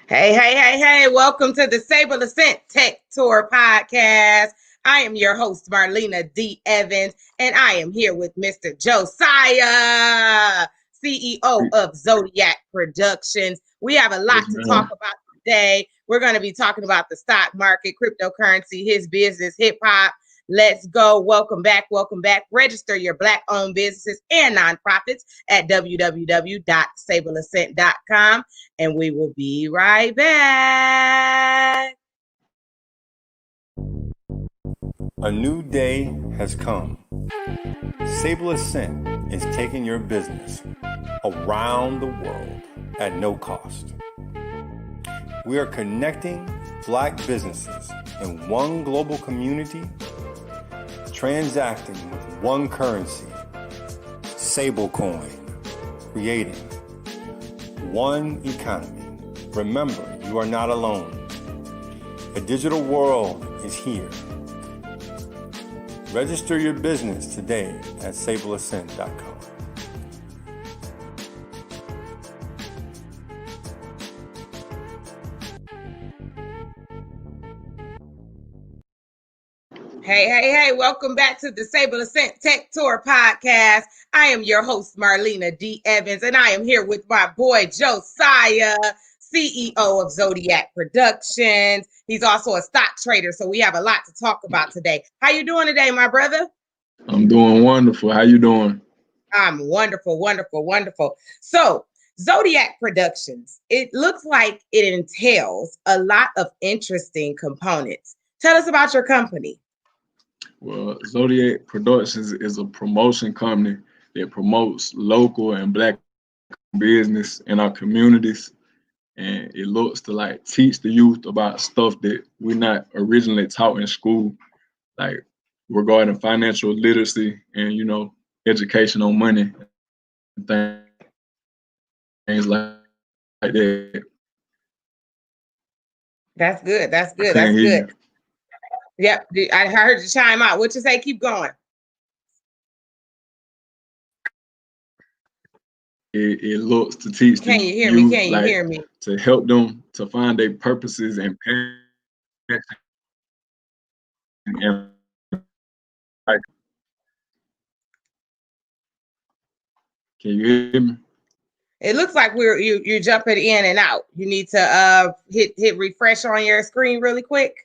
Hey, welcome to the Sableassent Tech Tour Podcast. I am your host, Marlena D Evans, and I am here with Mr. Josiah, CEO of Zodiac Productions. We have a lot Yes, to talk ma'am. about today. We're going to be talking about the stock market, cryptocurrency, his business, hip hop. Let's go. Welcome back. Register your Black-owned businesses and nonprofits at www.sableassent.com. And we will be right back. A new day has come. Sableassent is taking your business around the world at no cost. We are connecting Black businesses in one global community, transacting with one currency, Sablecoin, creating one economy. Remember, you are not alone. A digital world is here. Register your business today at sableassent.com. Hey, welcome back to the Sableassent Tech Tour Podcast. I am your host, Marlena D Evans, and I am here with my boy, Josiah, CEO of Zodiac Productions. He's also a stock trader, so we have a lot to talk about today. How you doing today, my brother? I'm doing wonderful. How you doing? I'm wonderful. So, Zodiac Productions, it looks like it entails a lot of interesting components. Tell us about your company. Well, Zodiac Productions is a promotion company that promotes local and Black business in our communities. And it looks to like teach the youth about stuff that we're not originally taught in school, like regarding financial literacy and, education on money and things like that. That's good. I couldn't hear you. Yep, I heard you chime out. What you say? Keep going. It looks to teach the Can you hear me? youth, Can you like, hear me? to help them to find their purposes and passion. And like, can you hear me? It looks like you're jumping in and out. You need to hit refresh on your screen really quick.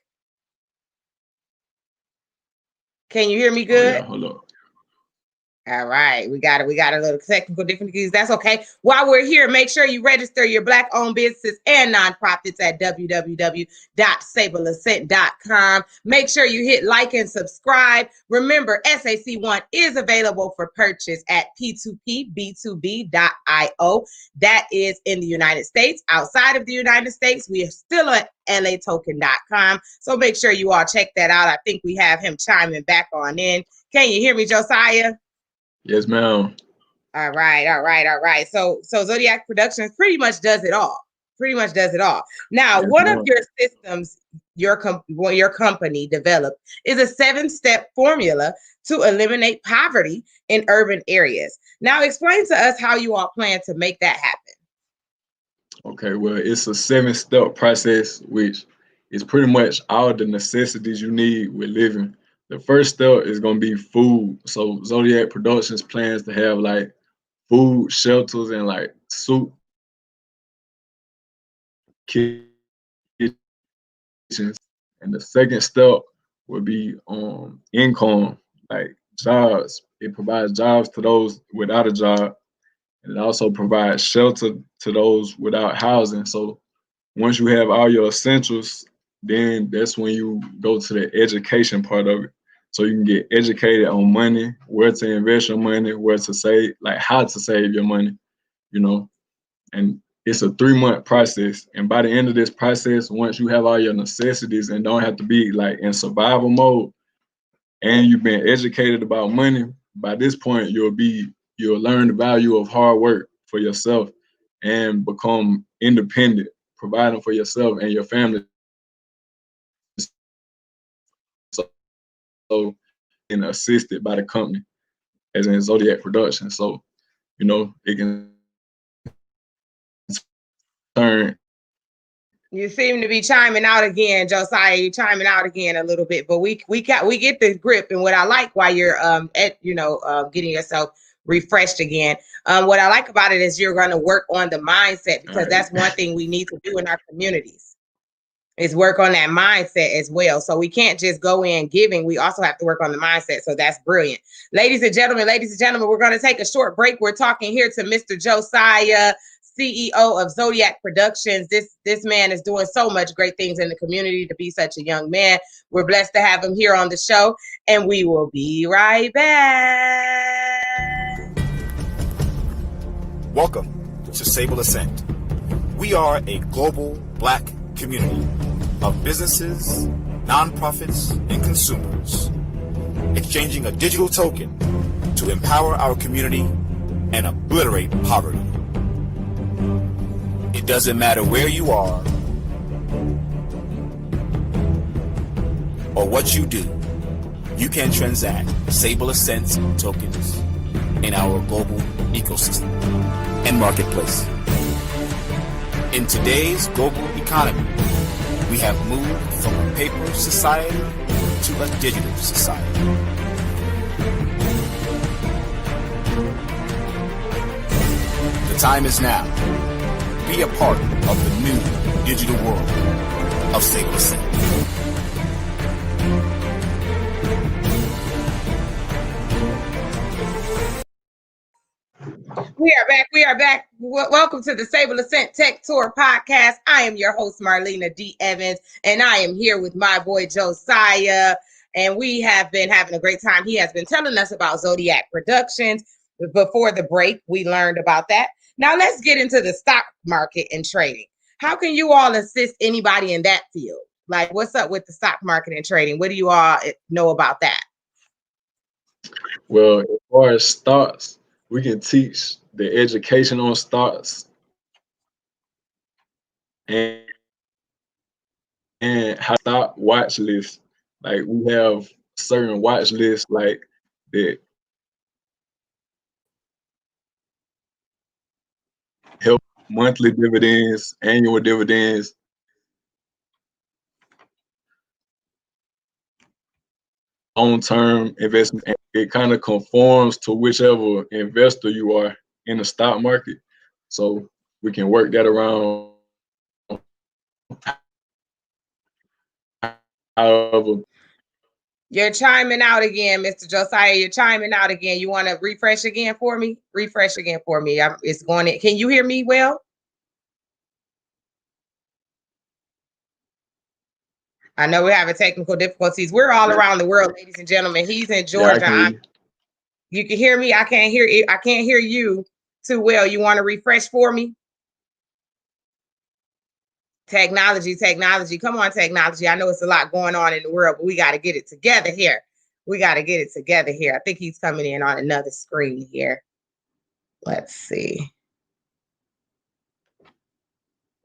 Can you hear me Oh good? yeah, hold up. All right, we got a little technical difficulties. That's okay. While we're here, make sure you register your Black-owned businesses and nonprofits at www.sableassent.com. Make sure you hit like and subscribe. Remember, SAC1 is available for purchase at p2pb2b.io. That is in the United States. Outside of the United States, we are still at latoken.com. So make sure you all check that out. I think we have him chiming back on in. Can you hear me, Josiah? Yes, ma'am. All right. So Zodiac Productions pretty much does it all. Now, Yes, one of ma'am. your systems your company developed is a 7-step formula to eliminate poverty in urban areas. Now, explain to us how you all plan to make that happen. Okay, well, it's a 7-step process, which is pretty much all the necessities you need with living. The first step is gonna be food. So Zodiac Productions plans to have like food, shelters, and like soup kitchens. And the second step would be income, like jobs. It provides jobs to those without a job, and it also provides shelter to those without housing. So once you have all your essentials, then that's when you go to the education part of it. So you can get educated on money, where to invest your money, where to save, like how to save your money, you know. And it's a 3-month process. And by the end of this process, once you have all your necessities and don't have to be like in survival mode, and you've been educated about money, by this point you'll learn the value of hard work for yourself and become independent, providing for yourself and your family. So and assisted by the company as in Zodiac Production. So, it can turn You seem to be chiming out again, Josiah. You're chiming out again a little bit, but we get the grip. And what I like while you're getting yourself refreshed again, what I like about it is you're going to work on the mindset, because that's one thing we need to do in our communities, is work on that mindset as well. So we can't just go in giving. We also have to work on the mindset. So that's brilliant. Ladies and gentlemen, we're going to take a short break. We're talking here to Mr. Josiah, CEO of Zodiac Productions. This man is doing so much great things in the community to be such a young man. We're blessed to have him here on the show, and we will be right back. Welcome to Sableassent. We are a global Black community of businesses, nonprofits, and consumers, exchanging a digital token to empower our community and obliterate poverty. It doesn't matter where you are or what you do, you can transact Sableassent tokens in our global ecosystem and marketplace. In today's global economy, we have moved from a paper society to a digital society. The time is now. Be a part of the new digital world of Sableassent. We are back. Welcome to the Sableassent Tech Tour Podcast. I am your host, Marlena D Evans, and I am here with my boy, Josiah, and we have been having a great time. He has been telling us about Zodiac Productions. Before the break, we learned about that. Now let's get into the stock market and trading. How can you all assist anybody in that field? Like, what's up with the stock market and trading? What do you all know about that? Well, as far as stocks, we can teach the education on stocks and how stock watch lists. Like, we have certain watch lists like that help monthly dividends, annual dividends, long-term investment. It kind of conforms to whichever investor you are in the stock market. So we can work that around. However, you're chiming out again, Mr. Josiah. You're chiming out again. You want to refresh again for me? Refresh again for me. It's going in. Can you hear me well? I know we're having technical difficulties. We're all around the world, ladies and gentlemen. He's in Georgia. Yeah, you can hear me. I can't hear it. I can't hear you too well. You want to refresh for me? Technology. Come on, technology. I know it's a lot going on in the world, but we got to get it together here. I think he's coming in on another screen here. Let's see.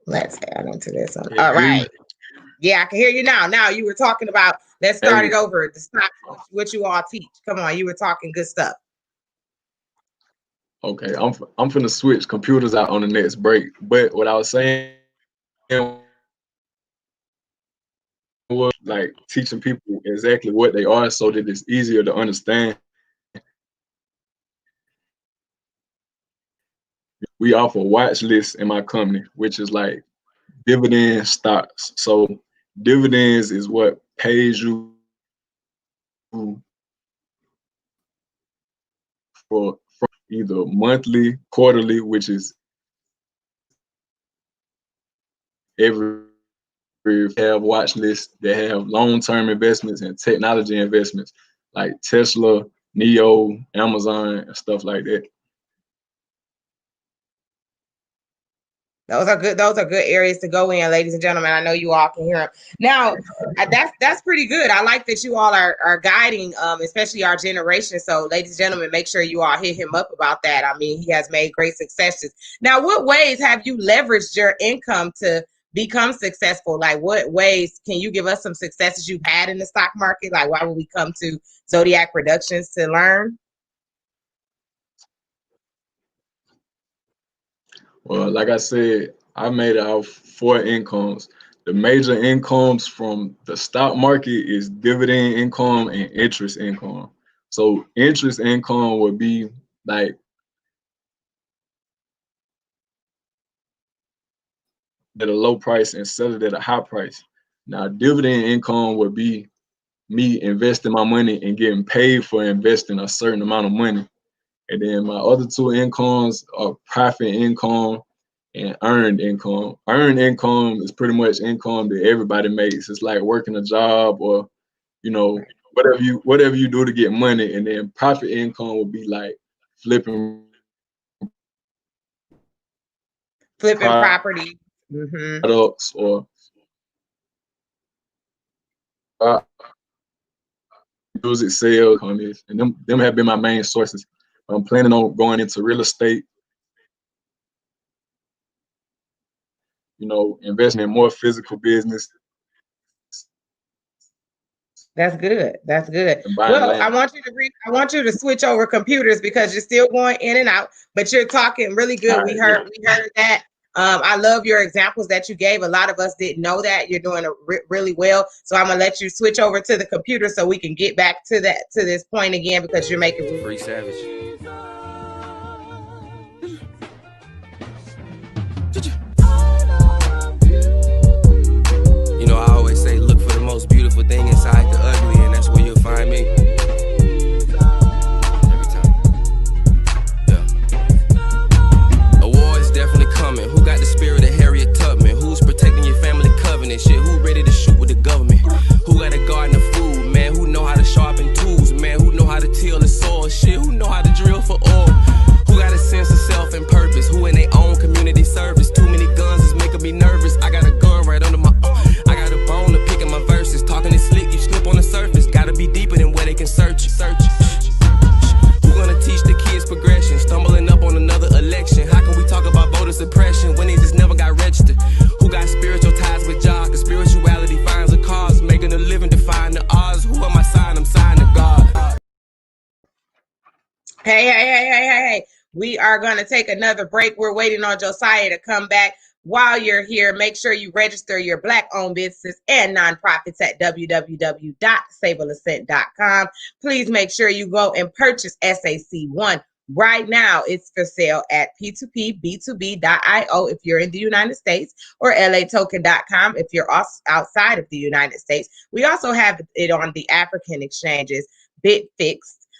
Let's add into this one. All right. Yeah, I can hear you now. Now you were talking about, let's start it over. The stock, what you all teach. Come on, you were talking good stuff. Okay, I'm finna switch computers out on the next break. But what I was saying was like teaching people exactly what they are so that it's easier to understand. We offer watch lists in my company, which is like dividend stocks. So dividends is what pays you for either monthly, quarterly, which is every have watch lists that have long-term investments and technology investments like Tesla, Neo, Amazon, and stuff like that. Those are good areas to go in, ladies and gentlemen. I know you all can hear them. Now, that's pretty good. I like that you all are guiding, especially our generation. So, ladies and gentlemen, make sure you all hit him up about that. I mean, he has made great successes. Now, what ways have you leveraged your income to become successful? Like, what ways can you give us some successes you've had in the stock market? Like, why would we come to Zodiac Productions to learn? Well, like I said, I made out 4 incomes. The major incomes from the stock market is dividend income and interest income. So interest income would be like at a low price and sell it at a high price. Now, dividend income would be me investing my money and getting paid for investing a certain amount of money. And then my other 2 incomes are profit income and earned income. Earned income is pretty much income that everybody makes. It's like working a job or, you know, whatever you do to get money. And then profit income would be like flipping property. Mm-hmm. products or music sales, and them have been my main sources. I'm planning on going into real estate, investing in more physical business. That's good. That's good. Well, I want you to switch over computers because you're still going in and out, but you're talking really good. We heard that. I love your examples that you gave. A lot of us didn't know that. You're doing really well. So I'm gonna let you switch over to the computer so we can get back to this point again because you're making Free Savage. You know, I always say look for the most beautiful thing inside the ugly, and that's where you'll find me. Every time. Yeah. A war is definitely coming. Who got the spirit of Harriet Tubman? Who's protecting your family covenant? Shit, who ready to shoot with the government? Who got a garden of food, man? Who know how to sharpen tools, man? Who know how to till the soil? Shit, who know how to drill for oil? Who got a sense of self and purpose? Who in their own community service? Too many guns is making me nervous. I got a gun right under my I got a bone to pick in my verses. Talking is slick, you slip on the surface. Gotta be deeper than where they can search it. Who gonna teach the kids progression? Stumbling up on another election. How can we talk about voter suppression when they just never got registered? Who got spiritual ties with God? Cause spirituality finds a cause. Making a living, defying the odds. Who am I signing? I'm signing to God. Hey. We are going to take another break. We're waiting on Josiah to come back. While you're here, make sure you register your Black-owned business and nonprofits at www.sableassent.com. Please make sure you go and purchase SAC1 right now. It's for sale at P2P-B2B.io if you're in the United States, or LAtoken.com if you're outside of the United States. We also have it on the African exchanges, BitFix.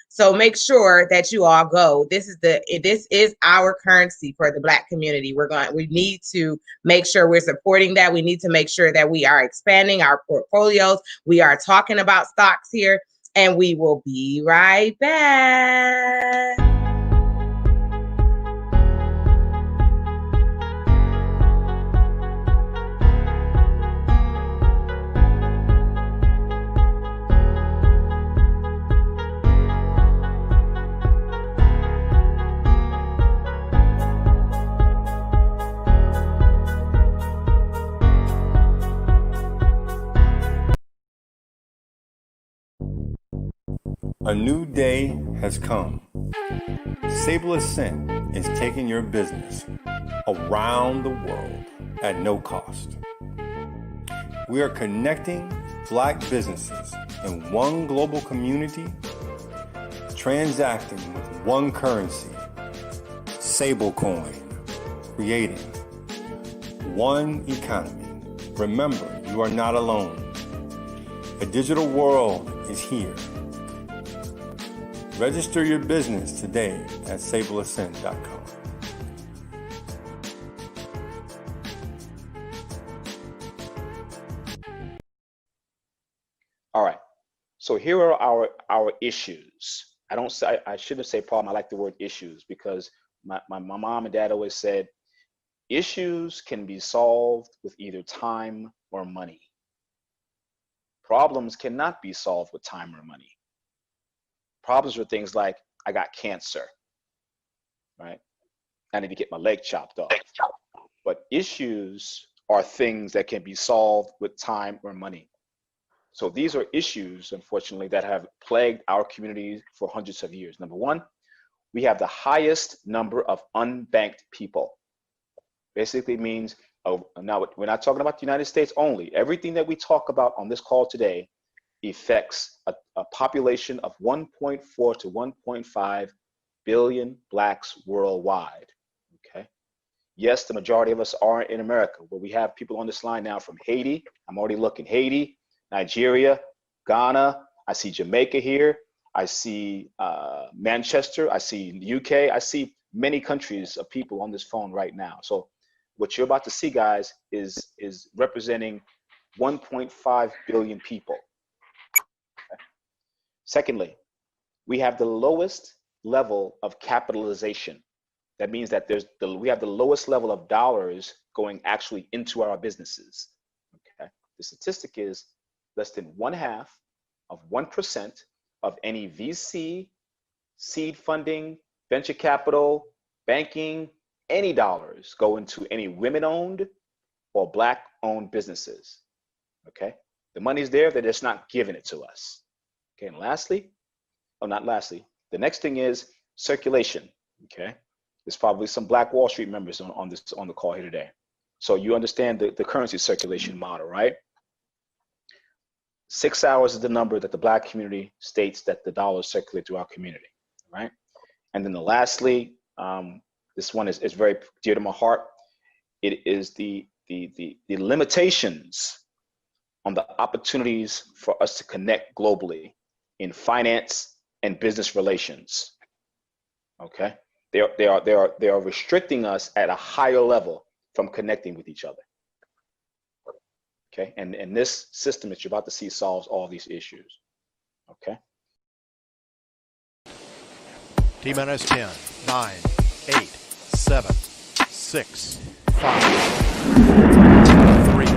So make sure that you all go. This is our currency for the Black community. We need to make sure we're supporting that. We need to make sure that we are expanding our portfolios. We are talking about stocks here, and we will be right back. A new day has come. Sableassent is taking your business around the world at no cost. We are connecting Black businesses in one global community, transacting with one currency, Sablecoin, creating one economy. Remember, you are not alone. A digital world is here. Register your business today at Sableassent.com. All right. So here are our issues. I shouldn't say problem. I like the word issues because my mom and dad always said issues can be solved with either time or money. Problems cannot be solved with time or money. Problems are things like, I got cancer, right? I need to get my leg chopped off. But issues are things that can be solved with time or money. So these are issues, unfortunately, that have plagued our community for hundreds of years. Number one, we have the highest number of unbanked people. Basically means Now, we're not talking about the United States only. Everything that we talk about on this call today affects a population of 1.4 to 1.5 billion blacks worldwide. Okay. Yes, the majority of us are in America, but we have people on this line now from Haiti. I'm already looking. Haiti, Nigeria, Ghana. I see Jamaica here. I see Manchester. I see the UK. I see many countries of people on this phone right now. So what you're about to see, guys, is representing 1.5 billion people. Okay. Secondly, we have the lowest level of capitalization. That means that we have the lowest level of dollars going actually into our businesses. Okay. The statistic is less than 0.5% of any VC, seed funding, venture capital, banking, any dollars go into any women-owned or black-owned businesses. Okay. The money's there, they're just not giving it to us. Okay. And lastly, the next thing is circulation. Okay. There's probably some Black Wall Street members on the call here today. So you understand the currency circulation model, right? 6 hours is the number that the Black community states that the dollars circulate through our community, right? And then lastly, this one is very dear to my heart. It is the limitations on the opportunities for us to connect globally in finance and business relations. Okay. They are restricting us at a higher level from connecting with each other. Okay, and this system that you're about to see solves all these issues. Okay. T-minus 10, 9, 8, 7, 6, 5, 3, 2,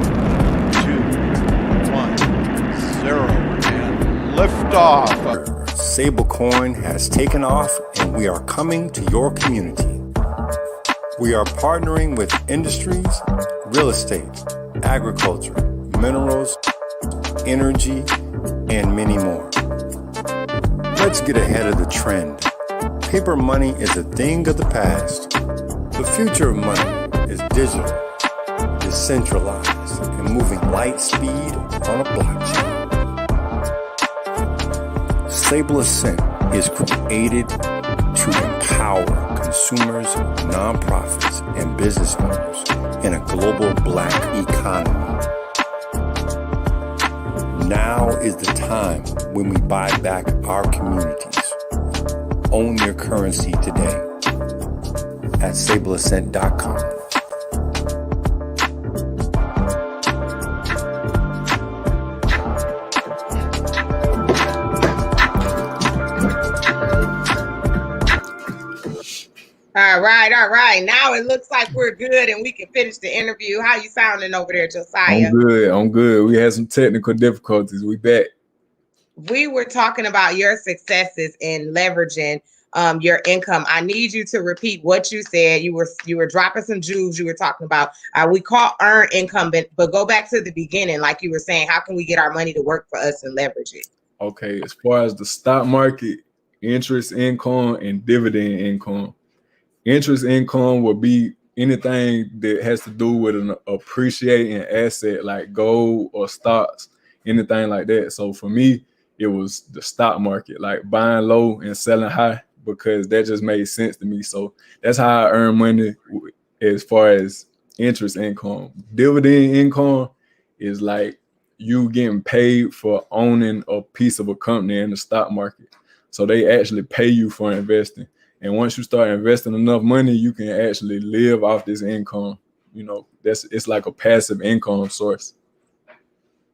1, 0, and liftoff. Stablecoin has taken off and we are coming to your community. We are partnering with industries, real estate, agriculture, minerals, energy, and many more. Let's get ahead of the trend. Paper money is a thing of the past. The future of money is digital, decentralized, and moving light speed on a blockchain. Sableassent is created to empower consumers, nonprofits, and business owners in a global Black economy. Now is the time when we buy back our communities. Own your currency today at Sableassent.com. All right. Now it looks like we're good and we can finish the interview. How you sounding over there, Josiah? I'm good. We had some technical difficulties. We back. We were talking about your successes in leveraging your income. I need you to repeat what you said. You were dropping some jewels. You were talking about we call earned income, but go back to the beginning, like you were saying. How can we get our money to work for us and leverage it? Okay, as far as the stock market, interest income and dividend income. Interest income will be anything that has to do with an appreciating asset like gold or stocks, anything like that. So for me, it was the stock market, like buying low and selling high, because that just made sense to me. So that's how I earn money as far as interest income. Dividend income is like you getting paid for owning a piece of a company in the stock market. So they actually pay you for investing. And once you start investing enough money, you can actually live off this income. You know, it's like a passive income source.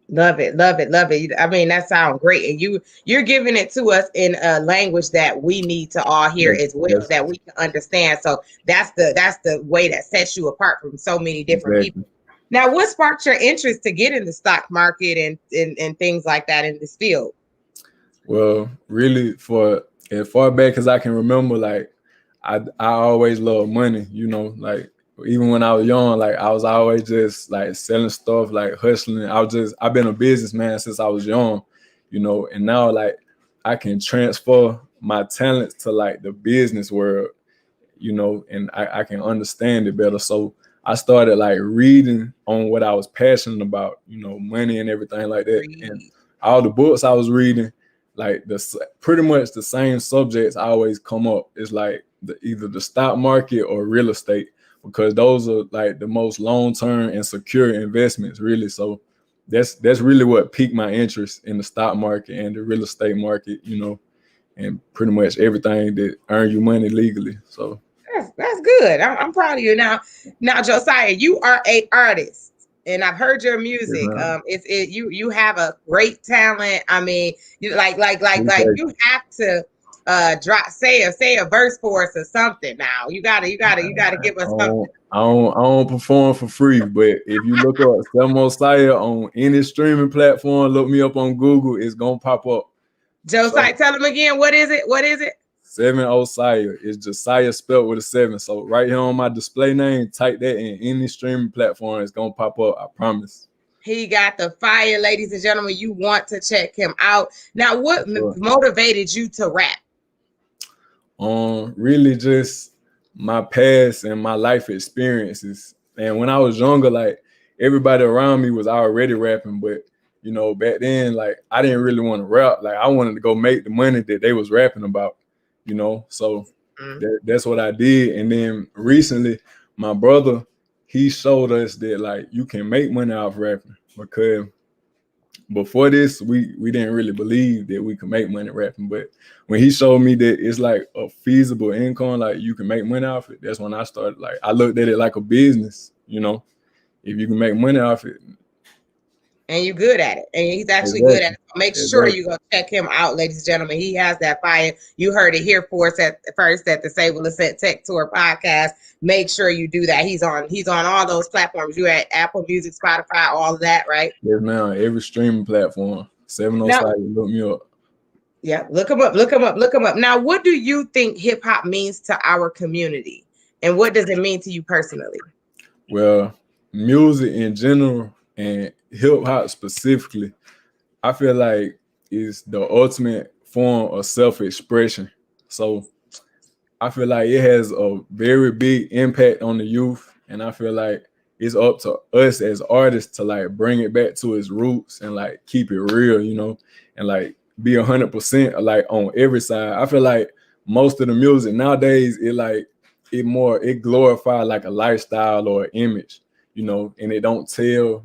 Love it. I mean, that sounds great. And you're giving it to us in a language that we need to all hear as well, that we can understand. So that's the way that sets you apart from so many different people. Now, what sparked your interest to get in the stock market and things like that in this field? Well, really, for as far back as I can remember, like I always loved money, you know, like even when I was young, like I was always just like selling stuff, like hustling. I've been a businessman since I was young, you know, and now like I can transfer my talents to like the business world, you know, and I can understand it better. So I started like reading on what I was passionate about, you know, money and everything like that. And all the books I was reading, like pretty much the same subjects always come up. It's like either the stock market or real estate, because those are like the most long-term and secure investments, really. So that's really what piqued my interest in the stock market and the real estate market, you know, and pretty much everything that earn you money legally. So that's good. I'm proud of you. Now, Josiah, you are an artist, and I've heard your music. You have a great talent. I mean, you like you have to say a verse for us or something. Now you gotta give us something. I don't perform for free, but if you look up Sableassent on any streaming platform, look me up on Google, it's gonna pop up. Josiah, tell them again. What is it? 7Osaya. It's Josiah spelled with a 7. So right here on my display name, type that in any streaming platform, it's gonna pop up. I promise. He got the fire, ladies and gentlemen. You want to check him out. Now, what motivated you to rap? Really just my past and my life experiences. And when I was younger, like everybody around me was already rapping, but you know, back then, like I didn't really want to rap. Like I wanted to go make the money that they was rapping about, you know. So that's what I did. And then recently, my brother, he showed us that like you can make money off rapping, because before this, we didn't really believe that we could make money rapping. But when he showed me that it's like a feasible income, like you can make money off it, that's when I started. Like I looked at it like a business, you know. If you can make money off it. And you're good at it. And he's actually good at it. Make sure you go check him out, ladies and gentlemen. He has that fire. You heard it here for us at the Sableassent Tech Tour Podcast. Make sure you do that. He's on all those platforms. You at Apple Music, Spotify, all of that, right? Yes, man. Every streaming platform. 7Osaya, look me up. Yeah, look him up. Now, what do you think hip hop means to our community? And what does it mean to you personally? Well, music in general and hip hop specifically, I feel like is the ultimate form of self-expression. So I feel like it has a very big impact on the youth, and I feel like it's up to us as artists to like bring it back to its roots and like keep it real, you know, and like be 100% like on every side. I feel like most of the music nowadays, it glorify like a lifestyle or an image, you know, and it don't tell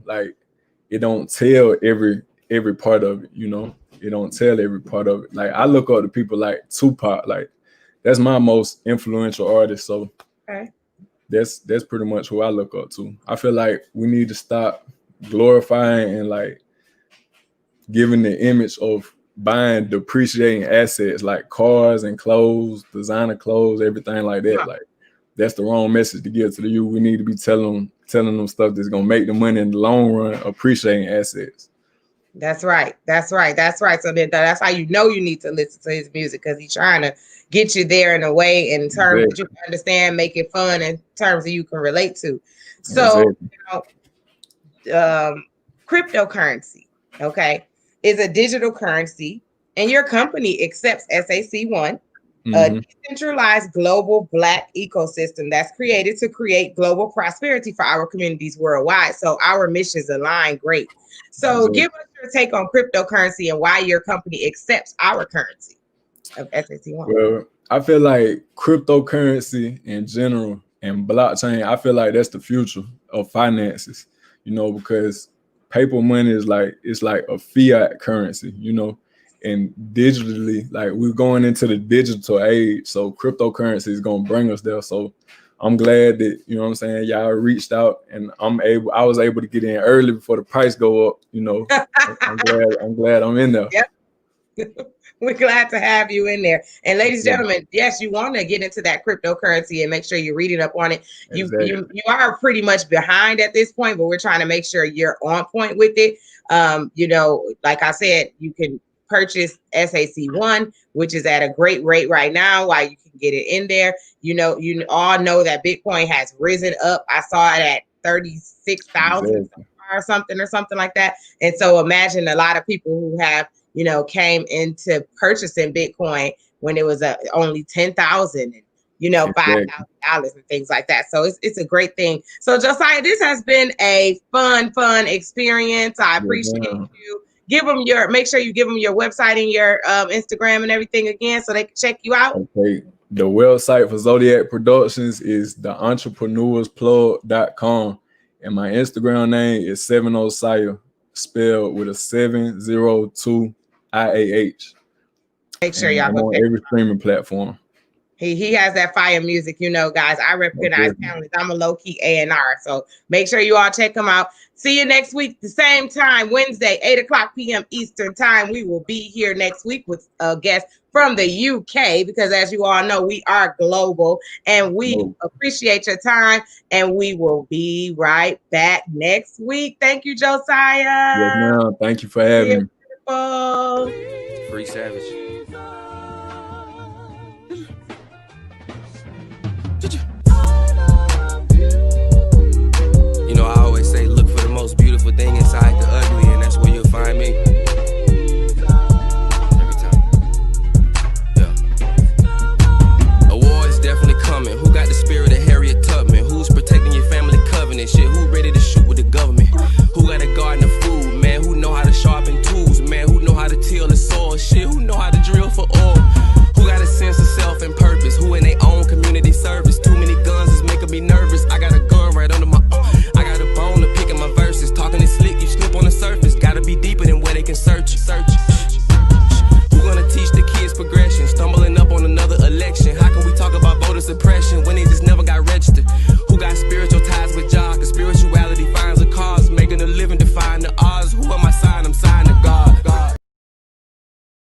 every part of it, you know. It don't tell every part of it. Like I look up to people like Tupac, like that's my most influential artist. So that's pretty much who I look up to. I feel like we need to stop glorifying and like giving the image of buying depreciating assets like cars and clothes, designer clothes, everything like that. Like that's the wrong message to give to the youth. We need to be telling them stuff that's gonna make the money in the long run, appreciating assets. That's right. So then that's how you know you need to listen to his music, because he's trying to get you there in a way, in terms that you can understand, make it fun in terms that you can relate to. So, cryptocurrency, is a digital currency, and your company accepts SAC1, a decentralized global Black ecosystem that's created to create global prosperity for our communities worldwide. So our missions align great. So give us your take on cryptocurrency and why your company accepts our currency of SAC1. Well, I feel like cryptocurrency in general and blockchain, I feel like that's the future of finances, you know, because paper money is like, it's like a fiat currency, you know, and digitally, like we're going into the digital age. So cryptocurrency is going to bring us there. So I'm glad that, you know what I'm saying, y'all reached out, and I was able to get in early before the price go up, you know. I'm glad I'm in there. Yep. We're glad to have you in there. And ladies and gentlemen, yes, you want to get into that cryptocurrency and make sure you're reading up on it. You are pretty much behind at this point, but we're trying to make sure you're on point with it. You know, like I said, you can purchase SAC1, which is at a great rate right now, while you can get it in there. You know, you all know that Bitcoin has risen up. I saw it at 36,000 or something like that. And so imagine a lot of people who have, came into purchasing Bitcoin when it was only 10,000. $5,000 and things like that. So it's a great thing. So Josiah, this has been a fun experience. I appreciate you. Make sure you give them your website and your Instagram and everything again so they can check you out. Okay. The website for Zodiac Productions is theentrepreneursplug.com. And my Instagram name is 70Saya, spelled with a 702 IAH. Make sure y'all go on every streaming platform. He has that fire music, guys. I recognize talent. I'm a low-key A&R, so make sure you all check him out. See you next week, the same time, Wednesday, 8:00 p.m. Eastern time. We will be here next week with a guest from the UK because, as you all know, we are global, and we appreciate your time, and we will be right back next week. Thank you, Josiah. Yes, ma'am. Thank you for having me. Beautiful. Free Savage.